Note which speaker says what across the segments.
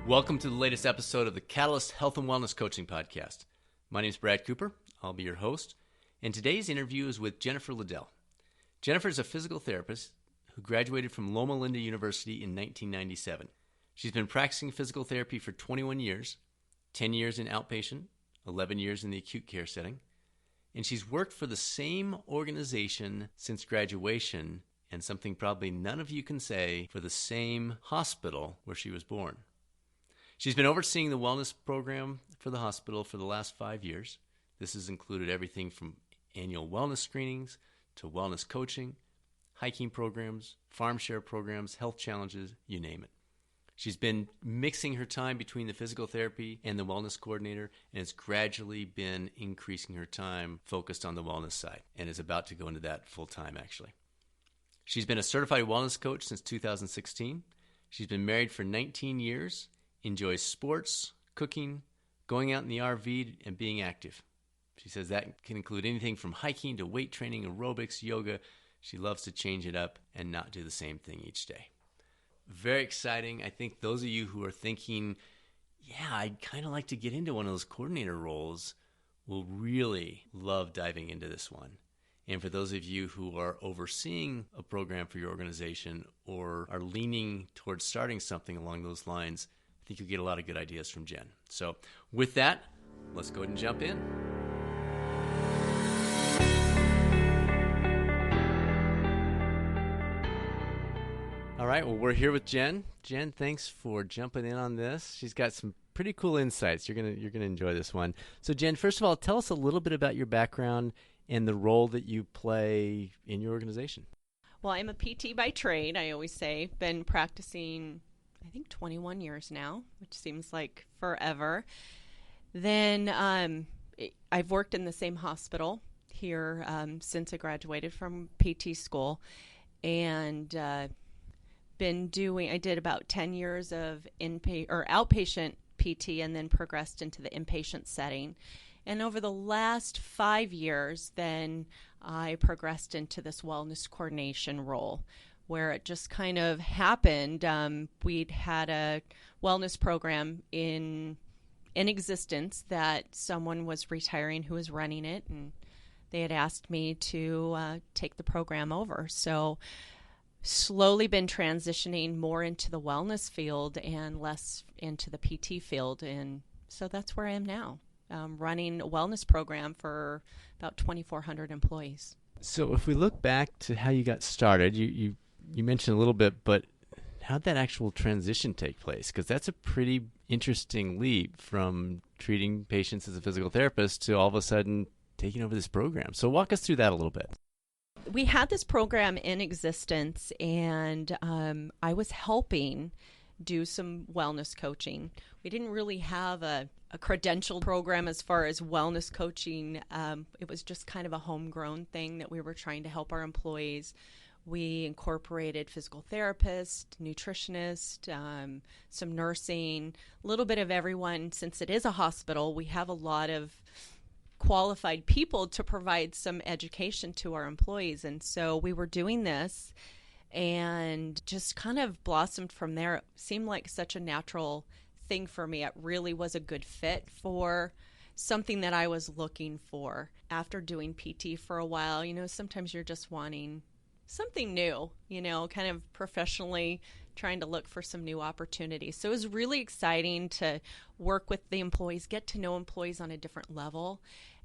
Speaker 1: Welcome to the latest episode of the Catalyst Health and Wellness Coaching Podcast. My name is Brad Cooper. I'll be your host. And today's interview is with Jennifer Liddell. Jennifer is a physical therapist who graduated from Loma Linda University in 1997. She's been practicing physical therapy for 21 years, 10 years in outpatient, 11 years in the acute care setting. And she's worked for the same organization since graduation, and something probably none of you can say, for the same hospital where she was born. She's been overseeing the wellness program for the hospital for the last 5 years. This has included everything from annual wellness screenings to wellness coaching, hiking programs, farm share programs, health challenges, you name it. She's been mixing her time between the physical therapy and the wellness coordinator, and has gradually been increasing her time focused on the wellness side, and is about to go into that full time actually. She's been a certified wellness coach since 2016. She's been married for 19 years. Enjoys sports, cooking, going out in the RV, and being active. She says that can include anything from hiking to weight training, aerobics, yoga. She loves to change it up and not do the same thing each day. Very exciting. I think those of you who are thinking, yeah, I'd kind of like to get into one of those coordinator roles, will really love diving into this one. And for those of you who are overseeing a program for your organization or are leaning towards starting something along those lines, I think you'll get a lot of good ideas from Jen. So with that, let's go ahead and jump in. All right, well, we're here with Jen. Jen, thanks for jumping in on this. She's got some pretty cool insights. You're gonna enjoy this one. So Jen, first of all, tell us a little bit about your background and the role that you play in your organization.
Speaker 2: Well, I'm a PT by trade, I always say. Been practicing I think 21 years now, which seems like forever. Then I've worked in the same hospital here since I graduated from PT school, and I did about 10 years of outpatient PT, and then progressed into the inpatient setting. And over the last 5 years, then I progressed into this wellness coordination role, where it just kind of happened. We'd had a wellness program in existence that someone was retiring who was running it, and they had asked me to take the program over. So slowly been transitioning more into the wellness field and less into the PT field, and so that's where I am now, running a wellness program for about 2,400 employees.
Speaker 1: So if we look back to how you got started, you mentioned a little bit, but how'd that actual transition take place? Because that's a pretty interesting leap from treating patients as a physical therapist to all of a sudden taking over this program. So walk us through that a little bit.
Speaker 2: We had this program in existence, and I was helping do some wellness coaching. We didn't really have a credentialed program as far as wellness coaching. It was just kind of a homegrown thing that we were trying to help our employees. We incorporated physical therapists, nutritionists, some nursing, a little bit of everyone. Since it is a hospital, we have a lot of qualified people to provide some education to our employees. And so we were doing this and just kind of blossomed from there. It seemed like such a natural thing for me. It really was a good fit for something that I was looking for. After doing PT for a while, sometimes you're just wanting something new, kind of professionally trying to look for some new opportunities. So it was really exciting to work with the employees, get to know employees on a different level,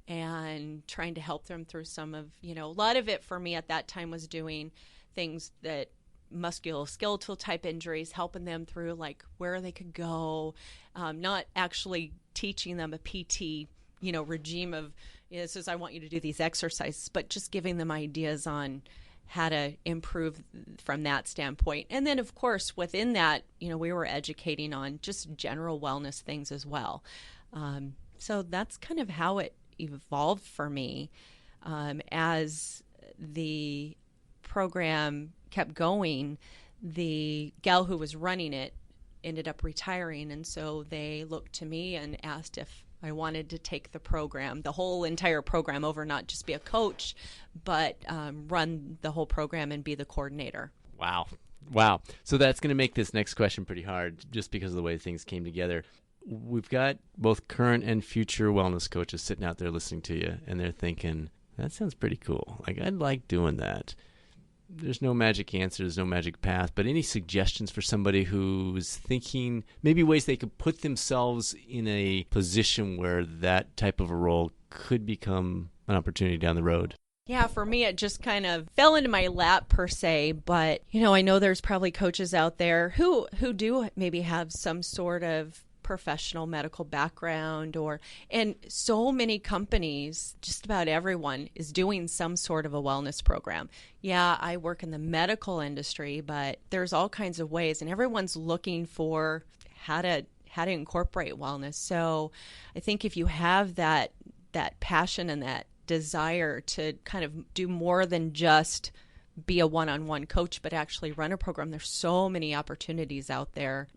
Speaker 2: and trying to help them through some of, a lot of it for me at that time was doing things that musculoskeletal type injuries, helping them through like where they could go, not actually teaching them a PT, regime of, this is, I want you to do these exercises, but just giving them ideas on how to improve from that standpoint. And then, of course, within that, we were educating on just general wellness things as well. So that's kind of how it evolved for me. As the program kept going, the gal who was running it ended up retiring, and so they looked to me and asked if I wanted to take the program, the whole entire program over, not just be a coach, but run the whole program and be the coordinator.
Speaker 1: Wow. Wow. So that's going to make this next question pretty hard just because of the way things came together. We've got both current and future wellness coaches sitting out there listening to you, and they're thinking, that sounds pretty cool. Like, I'd like doing that. There's no magic answer, there's no magic path, but any suggestions for somebody who's thinking maybe ways they could put themselves in a position where that type of a role could become an opportunity down the road?
Speaker 2: Yeah, for me, it just kind of fell into my lap per se. But, I know there's probably coaches out there who do maybe have some sort of professional medical background and so many companies, just about everyone is doing some sort of a wellness program. Yeah, I work in the medical industry, but there's all kinds of ways and everyone's looking for how to incorporate wellness. So I think if you have that passion and that desire to kind of do more than just be a one-on-one coach, but actually run a program. There's so many opportunities out there,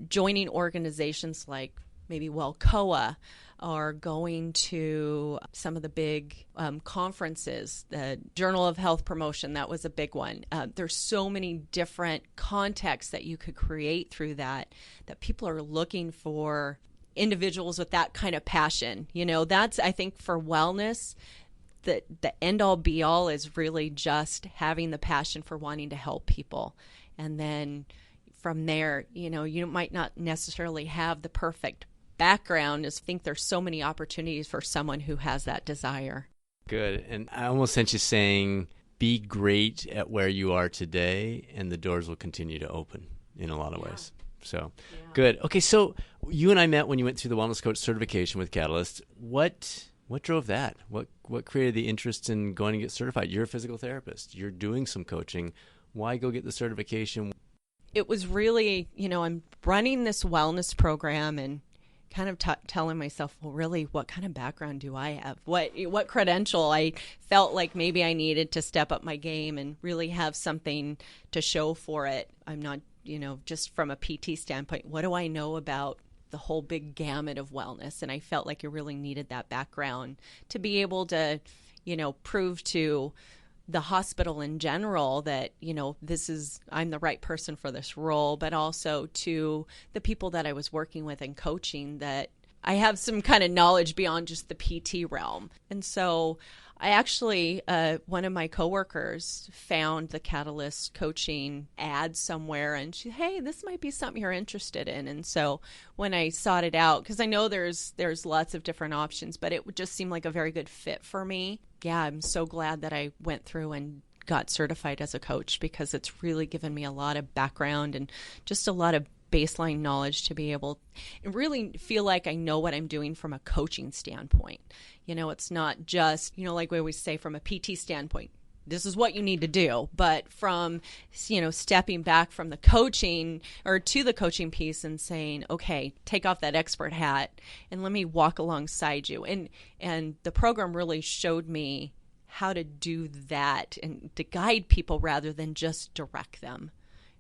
Speaker 2: joining organizations like maybe WellCOA or going to some of the big conferences, the Journal of Health Promotion, that was a big one. There's so many different contexts that you could create through that people are looking for individuals with that kind of passion. That's, I think, for wellness, the end all be all is really just having the passion for wanting to help people. And then from there, you might not necessarily have the perfect background. I think there's so many opportunities for someone who has that desire.
Speaker 1: Good. And I almost sense you saying, be great at where you are today, and the doors will continue to open in a lot of ways. So, Good. Okay, so you and I met when you went through the Wellness Coach certification with Catalyst. What drove that? What created the interest in going to get certified? You're a physical therapist. You're doing some coaching. Why go get the certification?
Speaker 2: It was really, I'm running this wellness program and kind of telling myself, well, really, what kind of background do I have? What credential? I felt like maybe I needed to step up my game and really have something to show for it. I'm not, just from a PT standpoint, what do I know about the whole big gamut of wellness? And I felt like you really needed that background to be able to, prove to the hospital in general that, I'm the right person for this role, but also to the people that I was working with and coaching that I have some kind of knowledge beyond just the PT realm. And so I actually, one of my coworkers found the Catalyst coaching ad somewhere, and she, hey, this might be something you're interested in. And so when I sought it out, because I know there's lots of different options, but it would just seem like a very good fit for me. Yeah, I'm so glad that I went through and got certified as a coach, because it's really given me a lot of background and just a lot of baseline knowledge to be able and really feel like I know what I'm doing from a coaching standpoint. It's not just, like we always say from a PT standpoint, this is what you need to do, but from, stepping back from the coaching or to the coaching piece and saying, okay, take off that expert hat and let me walk alongside you. And the program really showed me how to do that and to guide people rather than just direct them.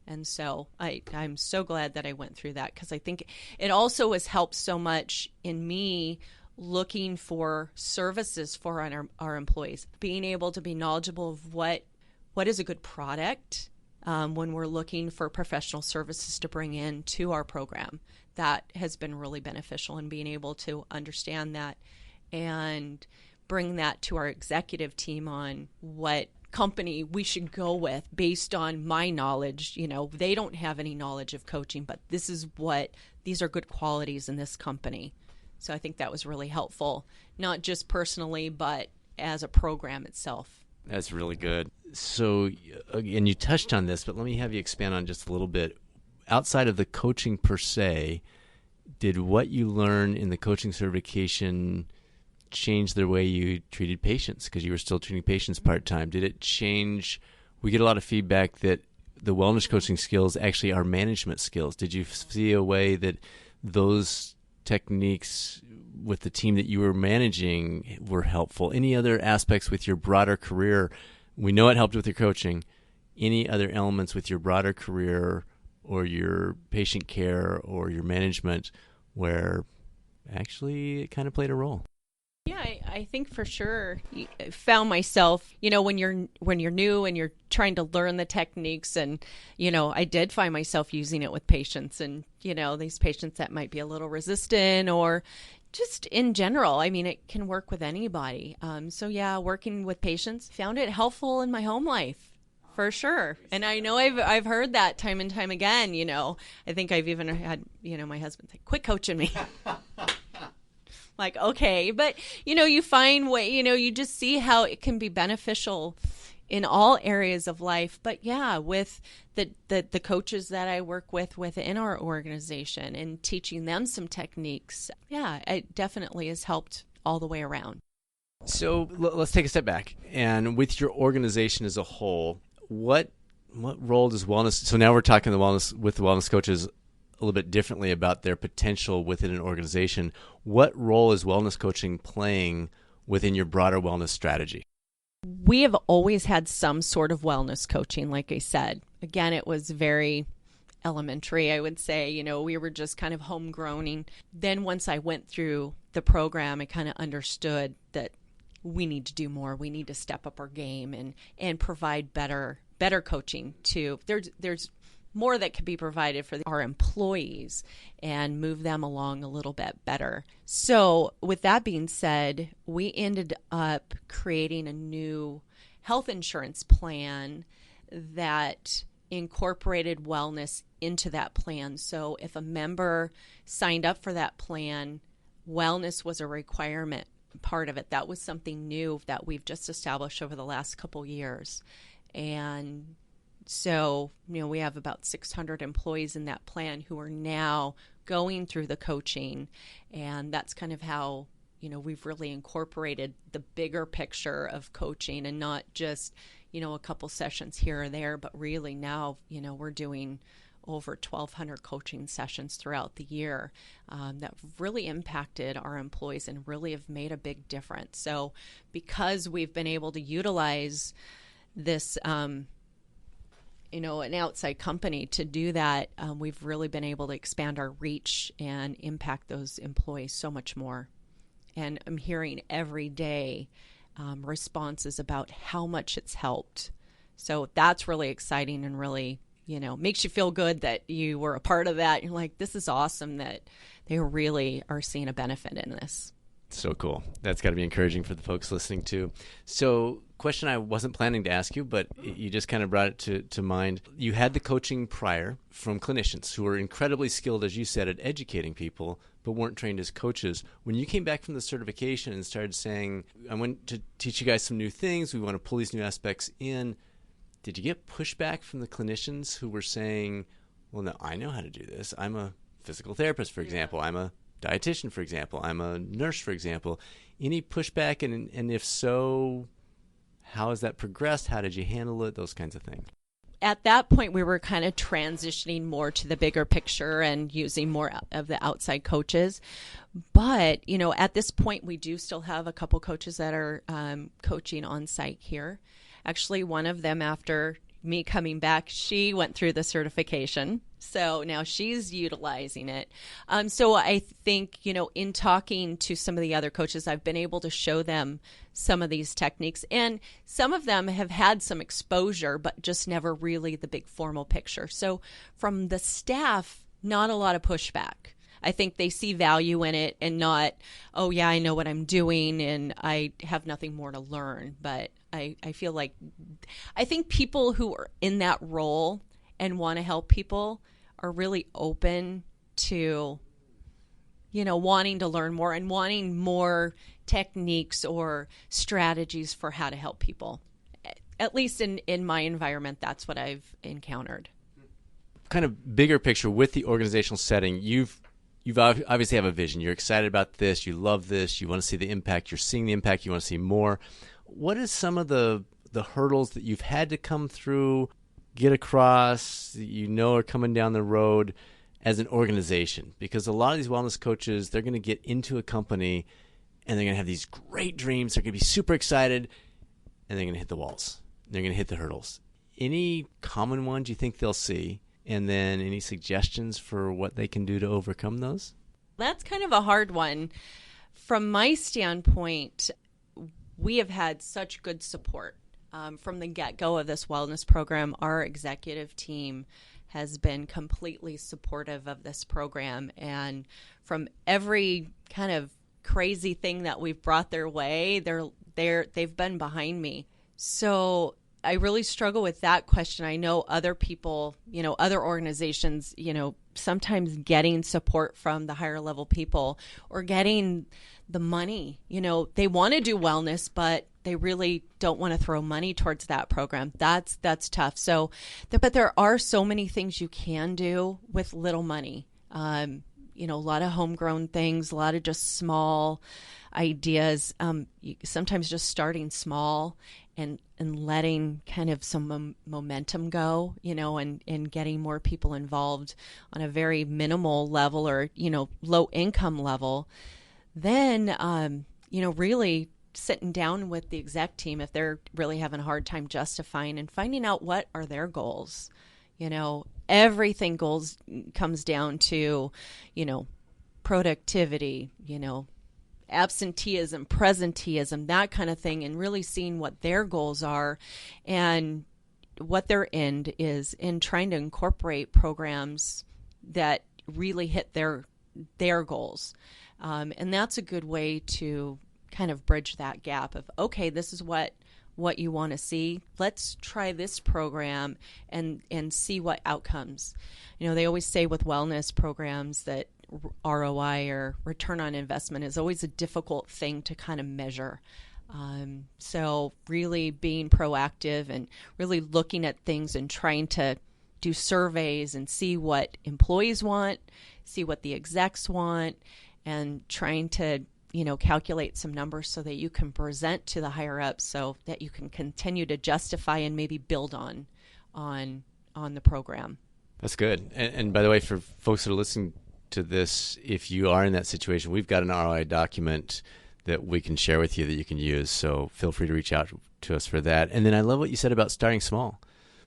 Speaker 2: And so I'm so glad that I went through that, because I think it also has helped so much in me looking for services for our employees, being able to be knowledgeable of what is a good product when we're looking for professional services to bring in to our program. That has been really beneficial in being able to understand that and bring that to our executive team on what company we should go with based on my knowledge. They don't have any knowledge of coaching, but these are good qualities in this company. So I think that was really helpful, not just personally, but as a program itself.
Speaker 1: That's really good. So, again, you touched on this, but let me have you expand on just a little bit. Outside of the coaching per se, did what you learned in the coaching certification change the way you treated patients, because you were still treating patients part-time? Did it change? We get a lot of feedback that the wellness coaching skills actually are management skills. Did you see a way that those techniques with the team that you were managing were helpful? Any other aspects with your broader career? We know it helped with your coaching. Any other elements with your broader career or your patient care or your management where actually it kind of played a role?
Speaker 2: Yeah, I think for sure I found myself, when you're new and you're trying to learn the techniques, and I did find myself using it with patients, and these patients that might be a little resistant or just in general. I mean, it can work with anybody. So yeah, working with patients, found it helpful in my home life. For sure. And I know I've heard that time and time again, I think I've even had, my husband say, quit coaching me. Like, okay. But, you find you just see how it can be beneficial in all areas of life. But yeah, with the coaches that I work with within our organization and teaching them some techniques, yeah, it definitely has helped all the way around.
Speaker 1: So let's take a step back. And with your organization as a whole, what role does wellness? So now we're talking the wellness coaches a little bit differently about their potential within an organization. What role is wellness coaching playing within your broader wellness strategy?
Speaker 2: We have always had some sort of wellness coaching, like I said. Again, it was very elementary, I would say. We were just kind of homegrowning. Then once I went through the program, I kind of understood that we need to do more. We need to step up our game and provide better coaching too. There's more that could be provided for our employees and move them along a little bit better. So with that being said, we ended up creating a new health insurance plan that incorporated wellness into that plan. So if a member signed up for that plan, wellness was a requirement part of it. That was something new that we've just established over the last couple years. And so, we have about 600 employees in that plan who are now going through the coaching. And that's kind of how, we've really incorporated the bigger picture of coaching and not just, a couple sessions here or there, but really now, we're doing over 1,200 coaching sessions throughout the year that really impacted our employees and really have made a big difference. So because we've been able to utilize this, an outside company to do that, we've really been able to expand our reach and impact those employees so much more. And I'm hearing every day responses about how much it's helped. So that's really exciting and really makes you feel good that you were a part of that. You're like, this is awesome that they really are seeing a benefit in this.
Speaker 1: So cool. That's got to be encouraging for the folks listening too. So question I wasn't planning to ask you, but you just kind of brought it to mind. You had the coaching prior from clinicians who were incredibly skilled, as you said, at educating people, but weren't trained as coaches. When you came back from the certification and started saying, I want to teach you guys some new things, we want to pull these new aspects in, did you get pushback from the clinicians who were saying, well, no, I know how to do this. I'm a physical therapist, for example. I'm a dietitian, for example. I'm a nurse, for example. Any pushback? And if so, how has that progressed? How did you handle it? Those kinds of things.
Speaker 2: At that point, we were kind of transitioning more to the bigger picture and using more of the outside coaches. But, at this point, we do still have a couple coaches that are coaching on site here. Actually, one of them, after me coming back, she went through the certification. So now she's utilizing it. So I think, in talking to some of the other coaches, I've been able to show them some of these techniques. And some of them have had some exposure, but just never really the big formal picture. So from the staff, not a lot of pushback. I think they see value in it and not, oh, yeah, I know what I'm doing and I have nothing more to learn. But I feel like, I think people who are in that role and want to help people are really open to, wanting to learn more and wanting more techniques or strategies for how to help people. At least in my environment, that's what I've encountered.
Speaker 1: Kind of bigger picture with the organizational setting, you've obviously have a vision. You're excited about this. You love this. You want to see the impact. You're seeing the impact. You want to see more. What is some of the hurdles that you've had to come through, get across, are coming down the road as an organization? Because a lot of these wellness coaches, they're going to get into a company and they're going to have these great dreams. They're going to be super excited and they're going to hit the walls. They're going to hit the hurdles. Any common ones you think they'll see? And then any suggestions for what they can do to overcome those?
Speaker 2: That's kind of a hard one From my standpoint, we have had such good support from the get-go of this wellness program. Our executive team has been completely supportive of this program, and from every kind of crazy thing that we've brought their way, they've been behind me. So I really struggle with that question. I know other people, other organizations, sometimes getting support from the higher level people or getting the money. They want to do wellness, but they really don't want to throw money towards that program. That's tough. So, but there are so many things you can do with little money. A lot of homegrown things, a lot of just small ideas. Sometimes just starting small and letting kind of some momentum go, and getting more people involved on a very minimal level or, low income level. Then, really sitting down with the exec team if they're really having a hard time justifying and finding out what are their goals. Everything comes down to, productivity, absenteeism, presenteeism, that kind of thing, and really seeing what their goals are and what their end is in trying to incorporate programs that really hit their goals. And that's a good way to kind of bridge that gap of, okay, this is what you want to see. Let's try this program and see what outcomes. They always say with wellness programs that ROI or return on investment is always a difficult thing to kind of measure. So really being proactive and really looking at things and trying to do surveys and see what employees want, see what the execs want, and trying to calculate some numbers so that you can present to the higher ups so that you can continue to justify and maybe build on the program.
Speaker 1: That's good. And by the way, for folks that are listening to this, if you are in that situation, we've got an ROI document that we can share with you that you can use. So feel free to reach out to us for that. And then I love what you said about starting small,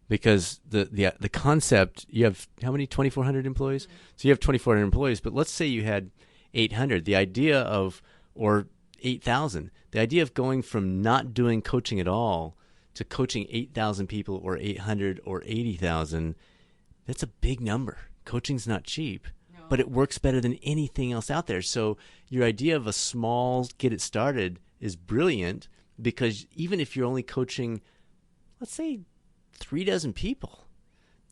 Speaker 1: because the concept, you have how many, 2,400 employees? Mm-hmm. So you have 2,400 employees, but let's say you had 800. The idea of, or 8,000, the idea of going from not doing coaching at all to coaching 8,000 people or 800 or 80,000, that's a big number. Coaching's not cheap, but it works better than anything else out there. So your idea of a small get it started is brilliant, because even if you're only coaching, let's say 36 people,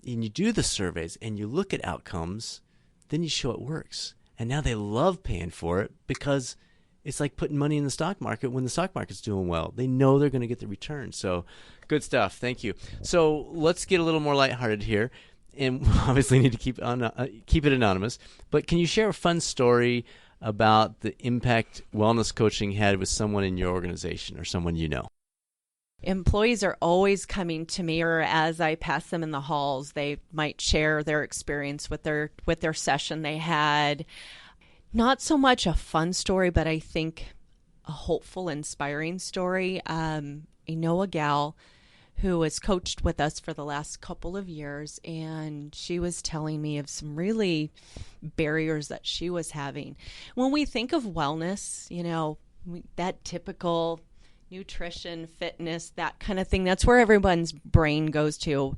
Speaker 1: and you do the surveys and you look at outcomes, then you show it works. And now they love paying for it, because it's like putting money in the stock market when the stock market's doing well. They know they're going to get the return. So good stuff. Thank you. So let's get a little more lighthearted here. And obviously need to keep it anonymous. But can you share a fun story about the impact wellness coaching had with someone in your organization or someone you know?
Speaker 2: Employees are always coming to me, or as I pass them in the halls, they might share their experience with their session they had. Not so much a fun story, but I think a hopeful, inspiring story. I know a gal who has coached with us for the last couple of years, and she was telling me of some really barriers that she was having. When we think of wellness, that typical nutrition, fitness, that kind of thing, that's where everyone's brain goes to.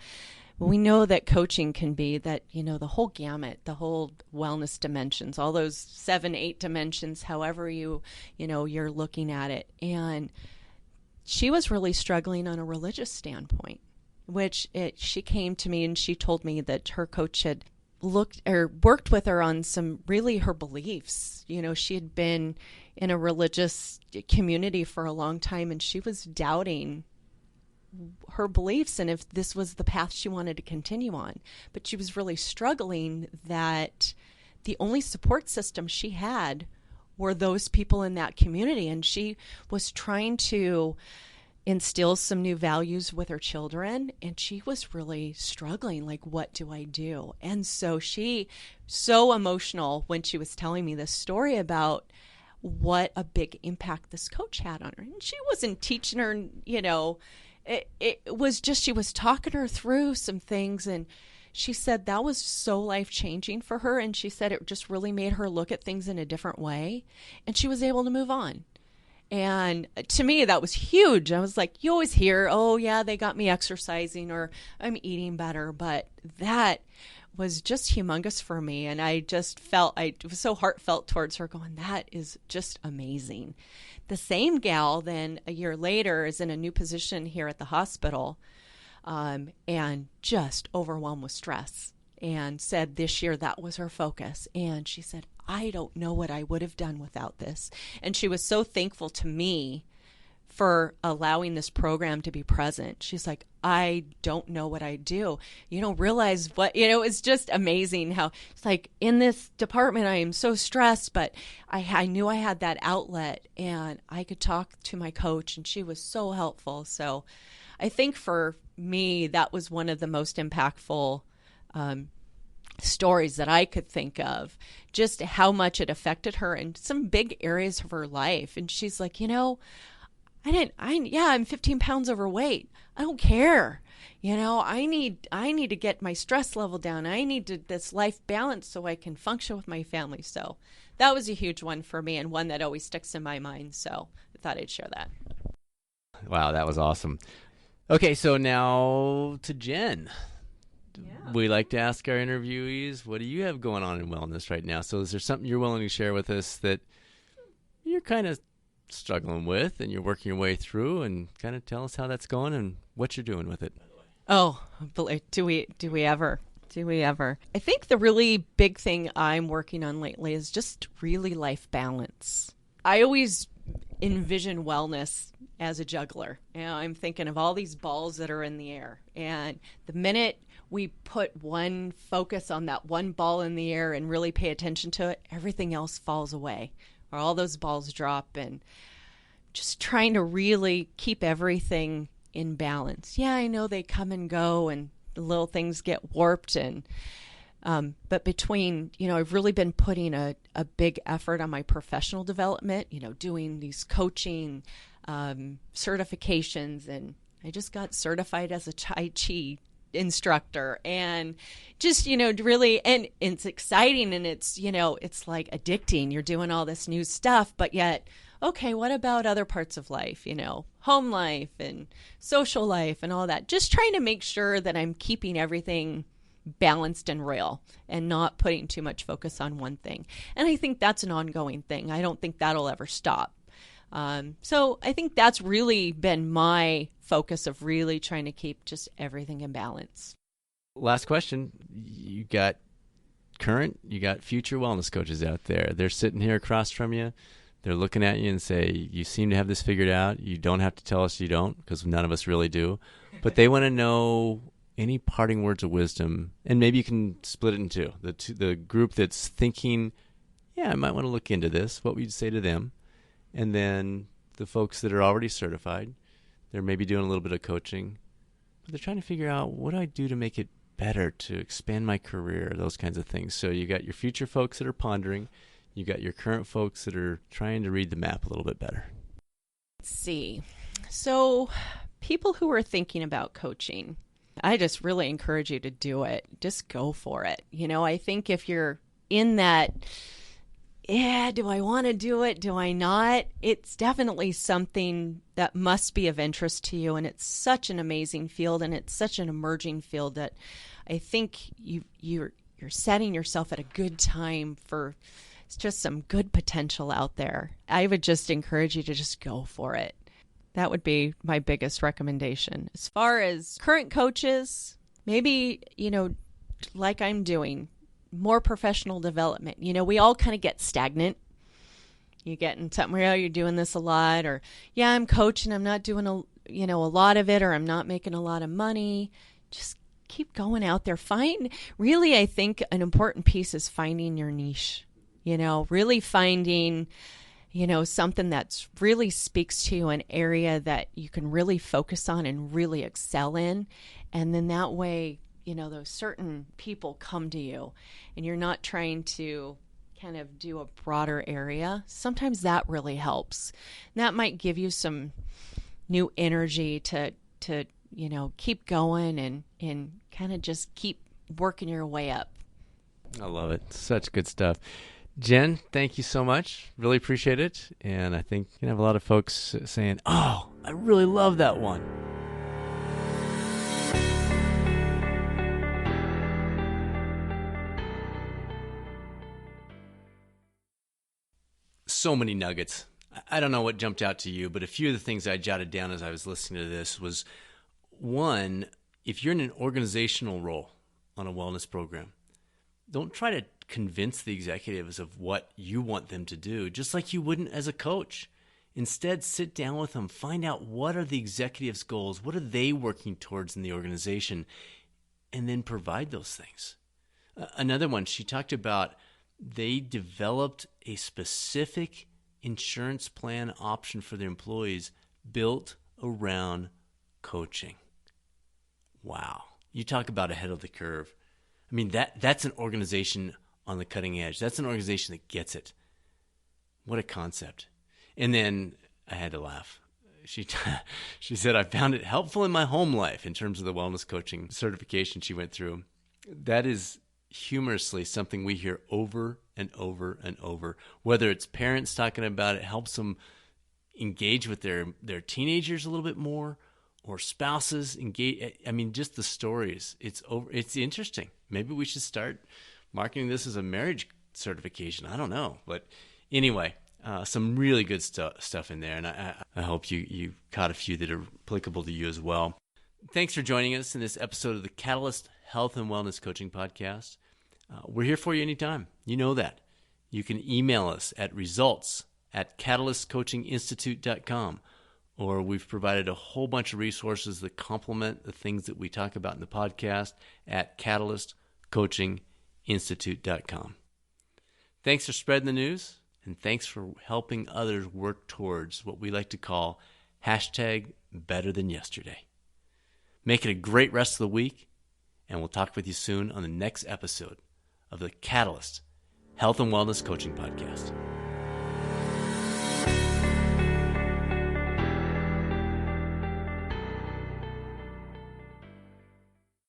Speaker 2: We know that coaching can be that, the whole gamut, the whole wellness dimensions, all those 7-8 dimensions, however you're looking at it. And she was really struggling on a religious standpoint, she came to me and she told me that her coach had worked with her on some really her beliefs. She had been in a religious community for a long time, and she was doubting her beliefs and if this was the path she wanted to continue on. But she was really struggling that the only support system she had were those people in that community, and she was trying to instill some new values with her children, and she was really struggling, like, what do I do? And so so emotional when she was telling me this story about what a big impact this coach had on her. And she wasn't teaching her, it was just, she was talking her through some things, and she said that was so life-changing for her, and she said it just really made her look at things in a different way, and she was able to move on. And to me, that was huge. I was like, you always hear, oh, yeah, they got me exercising or I'm eating better. But that was just humongous for me. And I just felt, I was so heartfelt towards her going, that is just amazing. The same gal then a year later is in a new position here at the hospital and just overwhelmed with stress, and said this year that was her focus. And she said, I don't know what I would have done without this. And she was so thankful to me for allowing this program to be present. She's like, I don't know what I do. You don't realize what, it's just amazing how it's like in this department, I am so stressed, but I knew I had that outlet and I could talk to my coach, and she was so helpful. So I think for me, that was one of the most impactful stories that I could think of, just how much it affected her in some big areas of her life. And she's like, I'm 15 pounds overweight. I don't care. I need to get my stress level down. I need this life balance so I can function with my family. So that was a huge one for me, and one that always sticks in my mind. So I thought I'd share that.
Speaker 1: Wow, that was awesome. Okay, so now to Jen. Yeah. We like to ask our interviewees, what do you have going on in wellness right now? So is there something you're willing to share with us that you're kind of struggling with and you're working your way through, and kind of tell us how that's going and what you're doing with it?
Speaker 2: Oh, do we ever? I think the really big thing I'm working on lately is just really life balance. I always envision wellness as a juggler. I'm thinking of all these balls that are in the air, and the minute we put one focus on that one ball in the air and really pay attention to it, everything else falls away, or all those balls drop. And just trying to really keep everything in balance. Yeah, I know they come and go and the little things get warped, and but between, I've really been putting a big effort on my professional development, doing these coaching certifications, and I just got certified as a Tai Chi instructor, and just, really, and it's exciting, and it's, it's like addicting. You're doing all this new stuff, but yet, okay, what about other parts of life, home life and social life and all that? Just trying to make sure that I'm keeping everything balanced and real and not putting too much focus on one thing. And I think that's an ongoing thing. I don't think that'll ever stop. So I think that's really been my focus, of really trying to keep just everything in balance.
Speaker 1: Last question. You got current, you got future wellness coaches out there. They're sitting here across from you. They're looking at you and say, you seem to have this figured out. You don't have to tell us you don't, because none of us really do. But they want to know any parting words of wisdom, and maybe you can split it in two. The group that's thinking, yeah, I might want to look into this. What would you say to them? And then the folks that are already certified, they're maybe doing a little bit of coaching, but they're trying to figure out, what do I do to make it better, to expand my career, those kinds of things. So you got your future folks that are pondering. You got your current folks that are trying to read the map a little bit better.
Speaker 2: Let's see. So people who are thinking about coaching, I just really encourage you to do it. Just go for it. I think if you're in that, do I want to do it? Do I not? It's definitely something that must be of interest to you. And it's such an amazing field, and it's such an emerging field that I think you're setting yourself at a good time for just some good potential out there. I would just encourage you to just go for it. That would be my biggest recommendation. As far as current coaches, maybe, like I'm doing, more professional development. We all kind of get stagnant. You get in something where you're doing this a lot, or, yeah, I'm coaching, I'm not doing a lot of it, or I'm not making a lot of money. Just keep going out there. Really, I think an important piece is finding your niche. Really finding, something that's really speaks to you, an area that you can really focus on and really excel in. And then that way, those certain people come to you, and you're not trying to kind of do a broader area. Sometimes that really helps. And that might give you some new energy to keep going and kind of just keep working your way up.
Speaker 1: I love it. Such good stuff. Jen, thank you so much. Really appreciate it. And I think you have a lot of folks saying, oh, I really love that one. So many nuggets. I don't know what jumped out to you, but a few of the things I jotted down as I was listening to this was, one, if you're in an organizational role on a wellness program, don't try to convince the executives of what you want them to do, just like you wouldn't as a coach. Instead, sit down with them, find out what are the executives' goals, what are they working towards in the organization, and then provide those things. Another one, she talked about they developed a specific insurance plan option for their employees built around coaching. Wow. You talk about ahead of the curve. I mean, that's an organization on the cutting edge. That's an organization that gets it. What a concept. And then I had to laugh. She said, I found it helpful in my home life in terms of the wellness coaching certification she went through. That is humorously something we hear over and over and over. Whether it's parents talking about it helps them engage with their teenagers a little bit more, or spouses engage. I mean, just the stories. It's interesting. Maybe we should start marketing this as a marriage certification. I don't know. But anyway, some really good stuff in there. And I hope you caught a few that are applicable to you as well. Thanks for joining us in this episode of the Catalyst Health and Wellness Coaching Podcast. We're here for you anytime. You know that. You can email us at results@catalystcoachinginstitute.com. Or we've provided a whole bunch of resources that complement the things that we talk about in the podcast at catalystcoachinginstitute.com. Thanks for spreading the news, and thanks for helping others work towards what we like to call #BetterThanYesterday. Make it a great rest of the week, and we'll talk with you soon on the next episode of the Catalyst Health and Wellness Coaching Podcast.